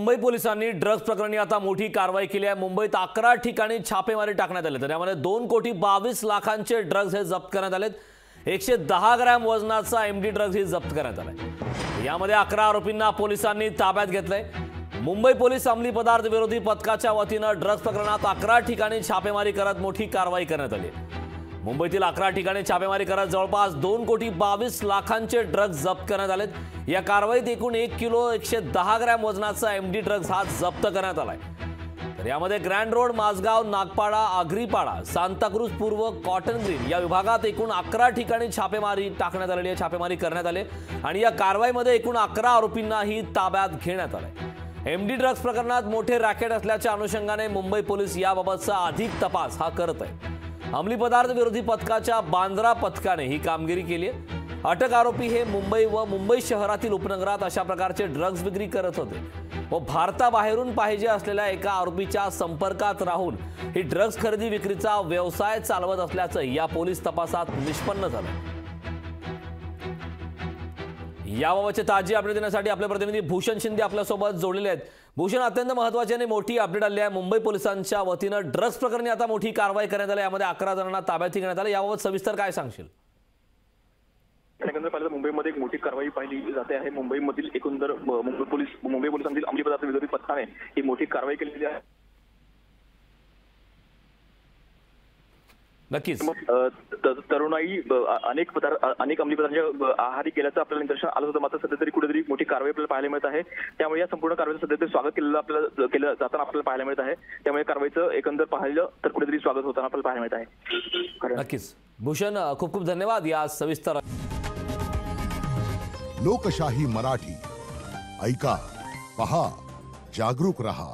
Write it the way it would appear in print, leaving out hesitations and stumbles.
मुंबई पोलिसांनी ड्रग्ज प्रकरणी आता मोठी कारवाई केली आहे। मुंबईत 11 ठिकाणी छापेमारी टाकण्यात आली, तर यामध्ये 2,22,00,000चे ड्रग्ज हे जप्त करण्यात आलेत। 110 ग्रॅम वजनाचा एमडी ड्रग्ज ही जप्त करण्यात आलाय। यामध्ये 11 आरोपींना पोलिसांनी ताब्यात घेतलंय। मुंबई पोलीस अंमली पदार्थ विरोधी पथकाच्या वतीनं ड्रग्ज प्रकरणात 11 ठिकाणी छापेमारी करत मोठी कारवाई करण्यात आली। मुंबईतील 11 ठिकाणी छापेमारी करत जवळपास 2,22,00,000चे ड्रग्ज जप्त करण्यात आलेत। या कारवाईत एकूण 1 किलो 110 ग्रॅम वजनाचा एमडी ड्रग्ज हा जप्त करण्यात आलाय। तर यामध्ये ग्रँड रोड, माझगाव, नागपाडा, आगरीपाडा, सांताक्रूज पूर्व, कॉटन ग्रीन या विभागात एकूण 11 ठिकाणी छापेमारी टाकण्यात आलेली आहे। छापेमारी करण्यात आले आणि या कारवाईमध्ये एकूण 11 आरोपींनाही ताब्यात घेण्यात आलाय। एमडी ड्रग्ज प्रकरणात मोठे रॅकेट असल्याच्या अनुषंगाने मुंबई पोलीस याबाबतचा अधिक तपास हा करत आहे। अंमली पदार्थ विरोधी पथकाच्या बांद्रा पथकाने ही कामगिरी केली आहे। अटक आरोपी हे मुंबई व मुंबई शहरातील उपनगरात अशा प्रकारचे ड्रग्ज विक्री करत होते व भारताबाहेरून पाहिजे असलेल्या एका आरोपीच्या संपर्कात राहून ही ड्रग्ज खरेदी विक्रीचा व्यवसाय चालवत असल्याचं या पोलीस तपासात निष्पन्न झालं। याबाबतचे ताजी अपडेट देण्यासाठी आपले प्रतिनिधी भूषण शिंदे आपल्यासोबत जोडलेले आहेत। भूषण, अत्यंत महत्त्वाची आणि मोठी अपडेट आली आहे। मुंबई पोलिसांच्या वतीनं ड्रग्ज प्रकरणी आता मोठी कारवाई करण्यात आली। यामध्ये 11 जणांना ताब्यात घेण्यात आले। याबाबत सविस्तर काय सांगशील? मुंबईमध्ये एक मोठी कारवाई पाहिली जाते आहे। मुंबईमधील एकंदर मुंबई पोलिसांतील अंमली पदार्थ विरोधी पथकाने ही मोठी कारवाई केलेली आहे। नक्कीच तरुणाई अनेक अंमली पदार्थांच्या आहारी केल्याचं आपल्याला निदर्शन आलं होतं, मात्र सध्या तरी कुठेतरी मोठी कारवाई आपल्याला पाहायला मिळत आहे। त्यामुळे या संपूर्ण कारवाईचं सध्या तरी स्वागत केलं जाताना आपल्याला पाहायला मिळत आहे। त्यामुळे कारवाईचं एकंदर पाहिलं तर कुठेतरी स्वागत होताना आपल्याला पाहायला मिळत आहे। नक्कीच भूषण, खूप खूप धन्यवाद या सविस्तर। लोकशाही मराठी ऐका, पहा, जागरूक रहा।